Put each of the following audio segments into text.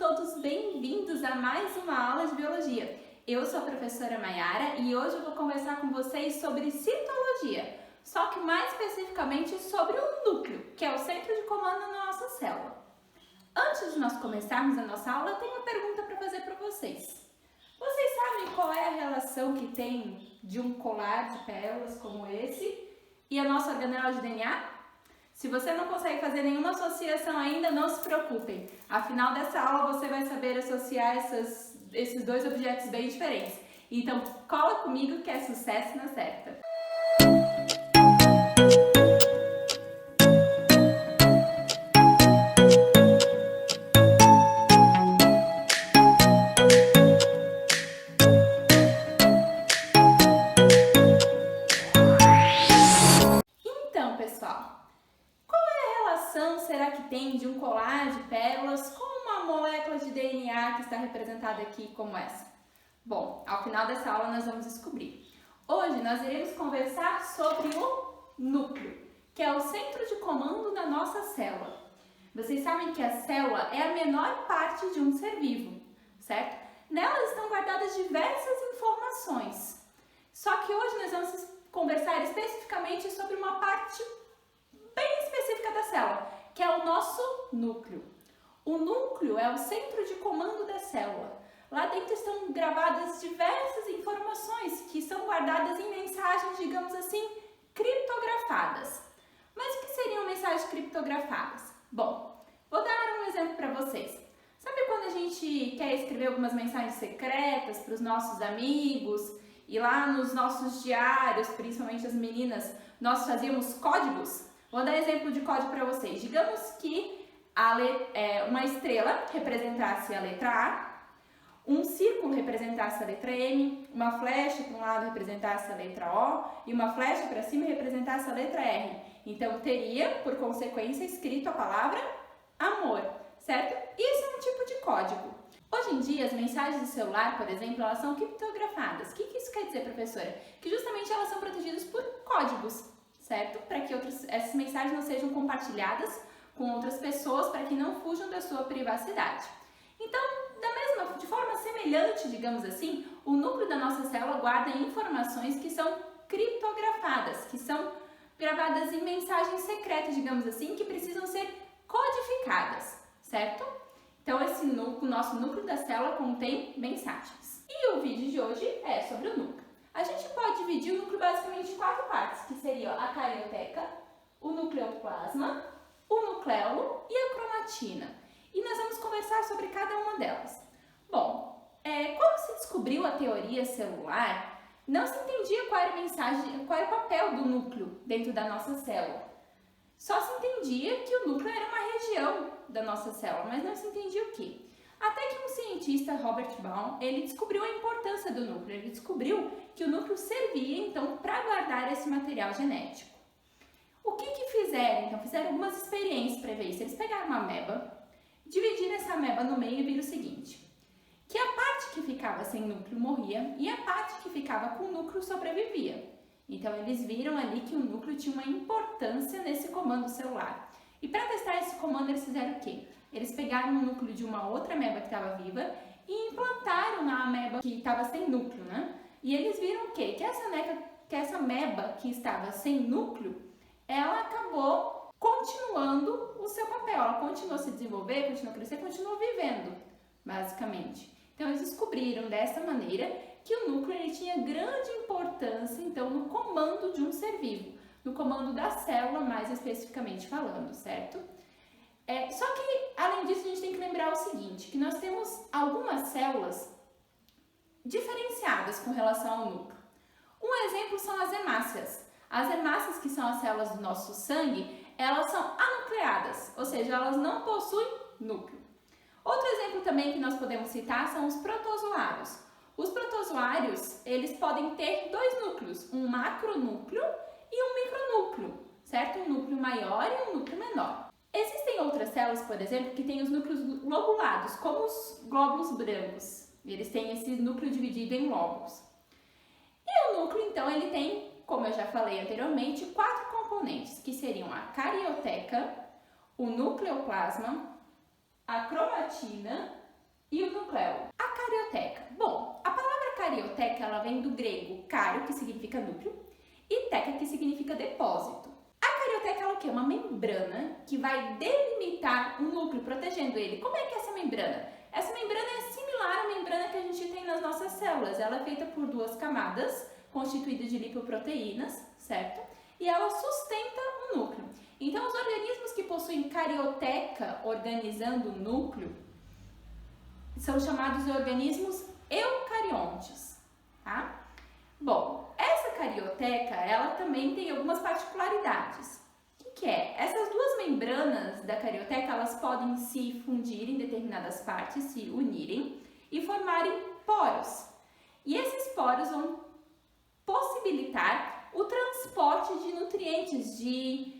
todos bem-vindos a mais uma aula de Biologia. Eu sou a professora Maiara e hoje eu vou conversar com vocês sobre citologia, só que mais especificamente sobre o núcleo, que é o centro de comando da nossa célula. Antes de nós começarmos a nossa aula, eu tenho uma pergunta para fazer para vocês. Vocês sabem qual é a relação que tem de um colar de pérolas como esse e a nossa organela de DNA? Se você não consegue fazer nenhuma associação ainda, não se preocupem. Afinal dessa aula você vai saber associar esses dois objetos bem diferentes. Então cola comigo que é sucesso na certa. Então, pessoal, será que tem de um colar de pérolas com uma molécula de DNA que está representada aqui como essa? Bom, ao final dessa aula nós vamos descobrir. Hoje nós iremos conversar sobre o núcleo, que é o centro de comando da nossa célula. Vocês sabem que a célula é a menor parte de um ser vivo, certo? Nela estão guardadas diversas informações. Só que hoje nós vamos conversar especificamente sobre uma parte bem específica da célula, que é o nosso núcleo. O núcleo é o centro de comando da célula. Lá dentro estão gravadas diversas informações que são guardadas em mensagens, digamos assim, criptografadas. Mas o que seriam mensagens criptografadas? Bom, vou dar um exemplo para vocês. Sabe quando a gente quer escrever algumas mensagens secretas para os nossos amigos e lá nos nossos diários, principalmente as meninas, nós fazíamos códigos? Vou dar exemplo de código para vocês. Digamos que uma estrela representasse a letra A, um círculo representasse a letra M, uma flecha para um lado representasse a letra O e uma flecha para cima representasse a letra R. Então, teria, por consequência, escrito a palavra amor, certo? Isso é um tipo de código. Hoje em dia, as mensagens do celular, por exemplo, elas são criptografadas. O que isso quer dizer, professora? Que justamente elas são protegidas por códigos, certo? Para que essas mensagens não sejam compartilhadas com outras pessoas, para que não fujam da sua privacidade. Então, de forma semelhante, digamos assim, o núcleo da nossa célula guarda informações que são criptografadas, que são gravadas em mensagens secretas, digamos assim, que precisam ser codificadas, certo? Então, o nosso núcleo da célula contém mensagens. E o vídeo de hoje é sobre o núcleo. A gente pode dividir o núcleo basicamente em 4 partes, que seriam a carioteca, o nucleoplasma, o nucleolo e a cromatina. E nós vamos conversar sobre cada uma delas. Bom, quando se descobriu a teoria celular, não se entendia qual era o papel do núcleo dentro da nossa célula. Só se entendia que o núcleo era uma região da nossa célula, mas não se entendia o quê? Até que um cientista, Robert Baum, ele descobriu a importância do núcleo. Ele descobriu que o núcleo servia, então, para guardar esse material genético. O que fizeram? Então, fizeram algumas experiências para ver isso. Eles pegaram uma ameba, dividiram essa ameba no meio e viram o seguinte, que a parte que ficava sem núcleo morria e a parte que ficava com núcleo sobrevivia. Então, eles viram ali que o núcleo tinha uma importância nesse comando celular. E para testar esse comando, eles fizeram o quê? Eles pegaram o núcleo de uma outra ameba que estava viva e implantaram na ameba que estava sem núcleo, né? E eles viram o quê? Que essa ameba que estava sem núcleo, ela acabou continuando o seu papel. Ela continuou a se desenvolver, continuou a crescer, continuou vivendo, basicamente. Então, eles descobriram dessa maneira que o núcleo ele tinha grande importância, então, no comando de um ser vivo, no comando da célula, mais especificamente falando, certo? Só que, além disso, a gente tem que lembrar o seguinte, que nós temos algumas células diferenciadas com relação ao núcleo. Um exemplo são as hemácias. As hemácias, que são as células do nosso sangue, elas são anucleadas, ou seja, elas não possuem núcleo. Outro exemplo também que nós podemos citar são os protozoários. Os protozoários, eles podem ter 2 núcleos, um macronúcleo e um micronúcleo, certo? Um núcleo maior e um núcleo menor. Existem outras células, por exemplo, que têm os núcleos lobulados, como os glóbulos brancos. Eles têm esse núcleo dividido em lóbulos. E o núcleo, então, ele tem, como eu já falei anteriormente, 4 componentes, que seriam a carioteca, o nucleoplasma, a cromatina e o nucleo. A carioteca. Bom, a palavra carioteca ela vem do grego cario, que significa núcleo, e teca, que significa depósito. A carioteca ela é o quê? Uma membrana que vai delimitar o núcleo, protegendo ele. Como é que é essa membrana? Essa membrana é similar à membrana que a gente tem nas nossas células. Ela é feita por duas camadas, constituídas de lipoproteínas, certo? E ela sustenta o núcleo. Então, os organismos que possuem carioteca organizando o núcleo são chamados de organismos eucariontes, tá? Bom, essa carioteca, ela também tem algumas particularidades. O que é? Essas duas membranas da carioteca, elas podem se fundir em determinadas partes, se unirem e formarem poros. E esses poros vão possibilitar o transporte de nutrientes, de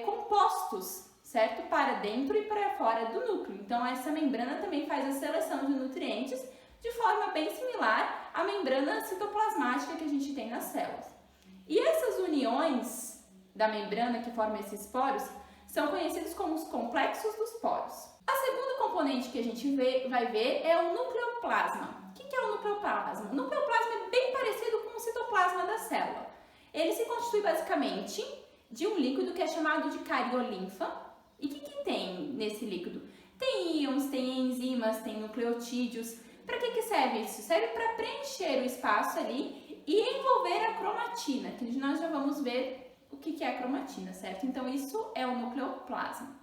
compostos, certo? Para dentro e para fora do núcleo. Então, essa membrana também faz a seleção de nutrientes de forma bem similar à membrana citoplasmática que a gente tem nas células. E essas uniões da membrana que formam esses poros são conhecidos como os complexos dos poros. A segunda componente que a gente vai ver é o nucleoplasma. O que é o nucleoplasma? O nucleoplasma é bem parecido com o citoplasma da célula. Ele se constitui basicamente de um líquido que é chamado de cariolinfa. E o que tem nesse líquido? Tem íons, tem enzimas, tem nucleotídeos. Para que serve isso? Serve para preencher o espaço ali e envolver a cromatina, que nós já vamos ver o que é a cromatina, certo? Então, isso é o nucleoplasma.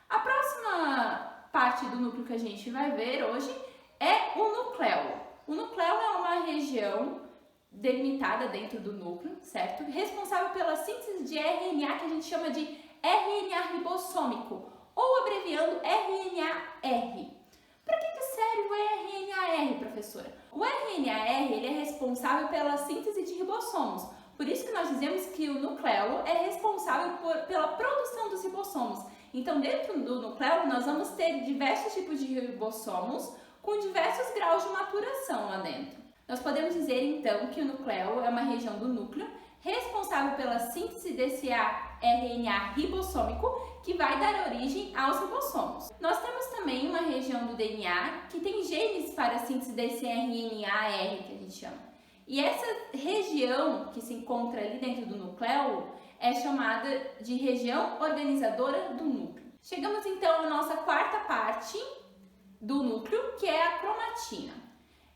A próxima parte do núcleo que a gente vai ver hoje é o nucleo. O nucleo é uma região delimitada dentro do núcleo, certo? Responsável pela síntese de RNA, que a gente chama de RNA ribossômico, ou abreviando RNA-R. Para que serve o RNA-R, professora? O RNA-R ele é responsável pela síntese de ribossomos. Por isso que nós dizemos que o nucleo é responsável pela produção dos ribossomos. Então, dentro do nucleo, nós vamos ter diversos tipos de ribossomos com diversos graus de maturação lá dentro. Nós podemos dizer, então, que o nucleo é uma região do núcleo responsável pela síntese desse RNA ribossômico que vai dar origem aos ribossomos. Nós temos também uma região do DNA que tem genes para a síntese desse RNA-R que a gente chama. E essa região que se encontra ali dentro do núcleo é chamada de região organizadora do núcleo. Chegamos então à nossa quarta parte do núcleo, que é a cromatina.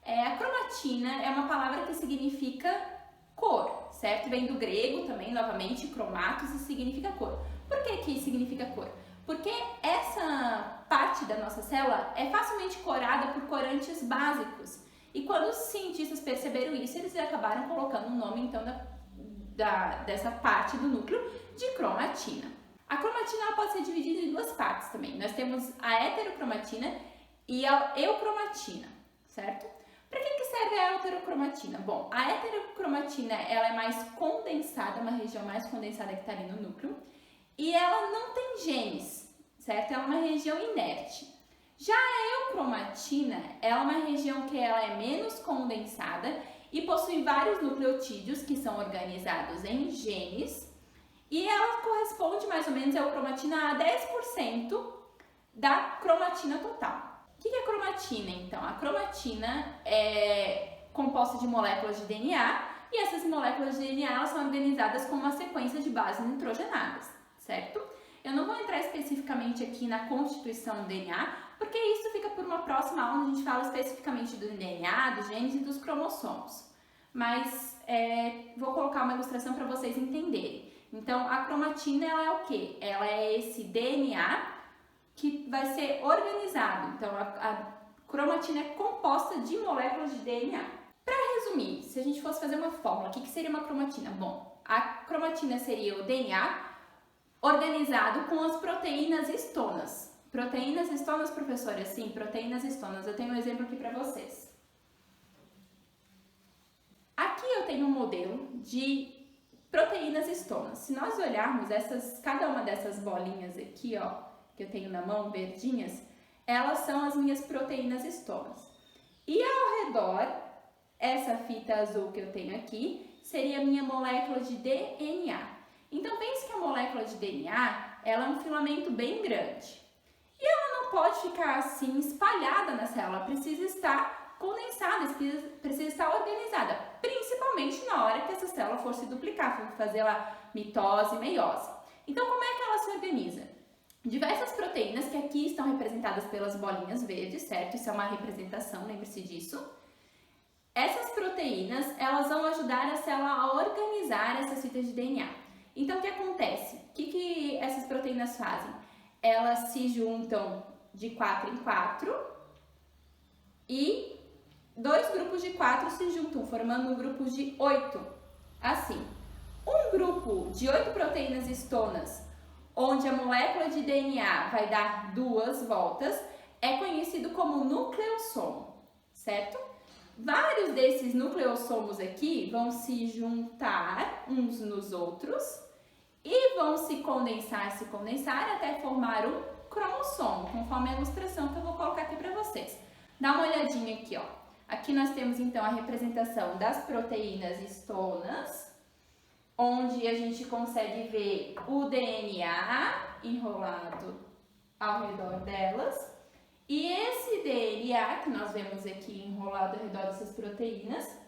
A cromatina é uma palavra que significa cor, certo? Vem do grego também, novamente, cromatos, e significa cor. Por que significa cor? Porque essa parte da nossa célula é facilmente corada por corantes básicos. E quando os cientistas perceberam isso, eles acabaram colocando o nome, então, dessa parte do núcleo de cromatina. A cromatina ela pode ser dividida em duas partes também. Nós temos a heterocromatina e a eucromatina, certo? Para que serve a heterocromatina? Bom, a heterocromatina ela é mais condensada, uma região mais condensada que está ali no núcleo, e ela não tem genes, certo? Ela é uma região inerte. Já a eucromatina, ela é uma região que ela é menos condensada e possui vários nucleotídeos que são organizados em genes, e ela corresponde mais ou menos a eucromatina a 10% da cromatina total. O que é a cromatina, então? A cromatina é composta de moléculas de DNA e essas moléculas de DNA elas são organizadas com uma sequência de bases nitrogenadas, certo? Eu não vou entrar especificamente aqui na constituição do DNA, porque isso fica por uma próxima aula onde a gente fala especificamente do DNA, dos genes e dos cromossomos. Mas vou colocar uma ilustração para vocês entenderem. Então, a cromatina ela é o quê? Ela é esse DNA que vai ser organizado. Então, a cromatina é composta de moléculas de DNA. Para resumir, se a gente fosse fazer uma fórmula, o que seria uma cromatina? Bom, a cromatina seria o DNA organizado com as proteínas histonas. Proteínas histonas, professora? Sim, proteínas histonas. Eu tenho um exemplo aqui para vocês. Aqui eu tenho um modelo de proteínas histonas. Se nós olharmos cada uma dessas bolinhas aqui, ó, que eu tenho na mão, verdinhas, elas são as minhas proteínas histonas. E ao redor, essa fita azul que eu tenho aqui, seria a minha molécula de DNA. Então, pense que a molécula de DNA, ela é um filamento bem grande. E ela não pode ficar assim espalhada na célula, ela precisa estar condensada, precisa estar organizada, principalmente na hora que essa célula for se duplicar, for fazer lá mitose e meiose. Então, como é que ela se organiza? Diversas proteínas que aqui estão representadas pelas bolinhas verdes, certo? Isso é uma representação, lembre-se disso. Essas proteínas, elas vão ajudar a célula a organizar essas fitas de DNA. Então, o que acontece? O que essas proteínas fazem? Elas se juntam de 4 em 4 e 2 grupos de 4 se juntam, formando grupos de 8. Assim, um grupo de 8 proteínas histonas, onde a molécula de DNA vai dar 2 voltas, é conhecido como nucleossomo, certo? Vários desses nucleossomos aqui vão se juntar uns nos outros e vão se condensar até formar um cromossomo, conforme a ilustração que eu vou colocar aqui para vocês. Dá uma olhadinha aqui, ó. Aqui nós temos então a representação das proteínas histonas, onde a gente consegue ver o DNA enrolado ao redor delas. E esse DNA que nós vemos aqui enrolado ao redor dessas proteínas,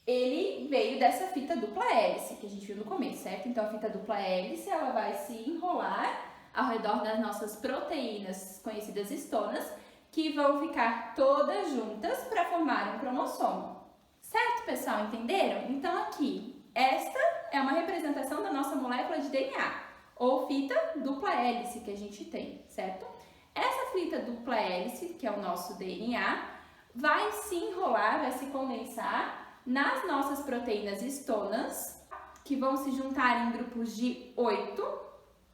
ele veio dessa fita dupla hélice que a gente viu no começo, certo? Então a fita dupla hélice, ela vai se enrolar ao redor das nossas proteínas conhecidas histonas, que vão ficar todas juntas para formar um cromossomo. Certo, pessoal? Entenderam? Então aqui, esta é uma representação da nossa molécula de DNA, ou fita dupla hélice que a gente tem, certo? Essa fita dupla hélice, que é o nosso DNA, vai se enrolar, vai se condensar nas nossas proteínas histonas, que vão se juntar em grupos de 8,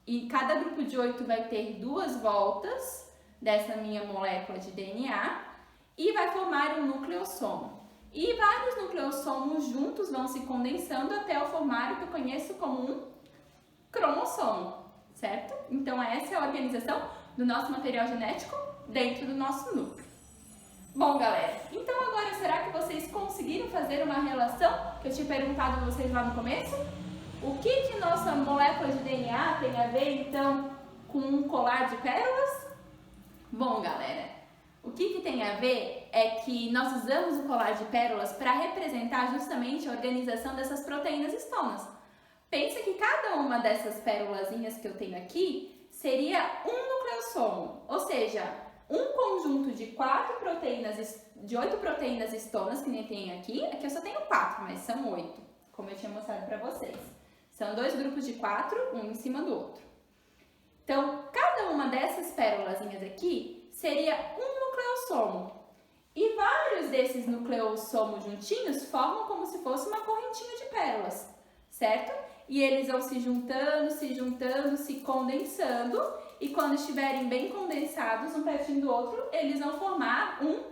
e cada grupo de 8 vai ter 2 voltas dessa minha molécula de DNA, e vai formar um nucleossomo. E vários nucleossomos juntos vão se condensando até eu formar o que eu conheço como um cromossomo, certo? Então essa é a organização do nosso material genético dentro do nosso núcleo. Bom, galera, então agora será que vocês conseguiram fazer uma relação que eu tinha perguntado a vocês lá no começo? O que nossa molécula de DNA tem a ver, então, com um colar de pérolas? Bom, galera, o que tem a ver é que nós usamos o colar de pérolas para representar justamente a organização dessas proteínas histonas. Pensa que cada uma dessas pérolazinhas que eu tenho aqui seria um nucleossomo, ou seja, um conjunto de 8 proteínas histonas, que nem tem aqui. Aqui eu só tenho 4, mas são 8, como eu tinha mostrado para vocês. São 2 grupos de 4, um em cima do outro. Então, cada uma dessas pérolazinhas aqui seria um nucleossomo. E vários desses nucleossomos juntinhos formam como se fosse uma correntinha de pérolas, certo? E eles vão se juntando, se condensando, e quando estiverem bem condensados, um pertinho do outro, eles vão formar um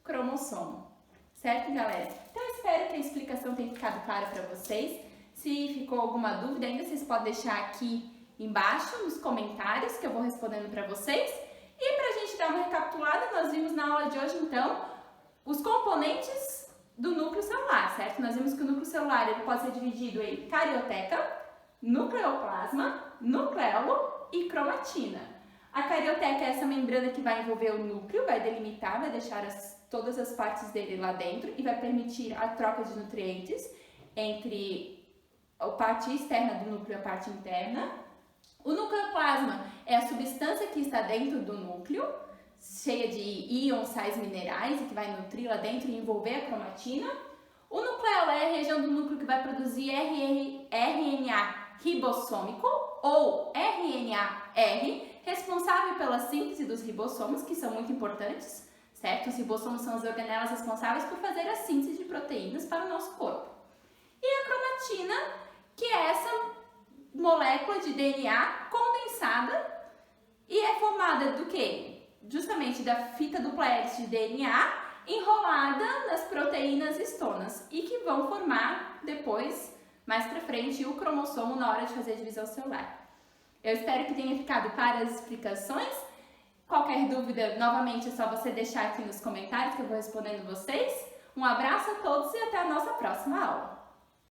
cromossomo. Certo, galera? Então, eu espero que a explicação tenha ficado clara para vocês. Se ficou alguma dúvida ainda, vocês podem deixar aqui embaixo nos comentários, que eu vou respondendo para vocês. E para a gente dar uma recapitulada, nós vimos na aula de hoje, então, os componentes do núcleo celular, certo? Nós vimos que o núcleo celular ele pode ser dividido em carioteca, nucleoplasma, nucleolo e cromatina. A carioteca é essa membrana que vai envolver o núcleo, vai delimitar, vai deixar todas as partes dele lá dentro e vai permitir a troca de nutrientes entre a parte externa do núcleo e a parte interna. O nucleoplasma é a substância que está dentro do núcleo, cheia de íons, sais minerais, e que vai nutrir lá dentro e envolver a cromatina. O nucleolo é a região do núcleo que vai produzir RNA ribossômico, ou RNA-R, responsável pela síntese dos ribossomos, que são muito importantes, certo? Os ribossomos são as organelas responsáveis por fazer a síntese de proteínas para o nosso corpo. E a cromatina, que é essa molécula de DNA condensada e é formada do quê? Justamente da fita dupla hélice de DNA enrolada nas proteínas histonas e que vão formar depois, mais pra frente, o cromossomo na hora de fazer a divisão celular. Eu espero que tenha ficado claras as explicações. Qualquer dúvida, novamente, é só você deixar aqui nos comentários que eu vou respondendo vocês. Um abraço a todos e até a nossa próxima aula.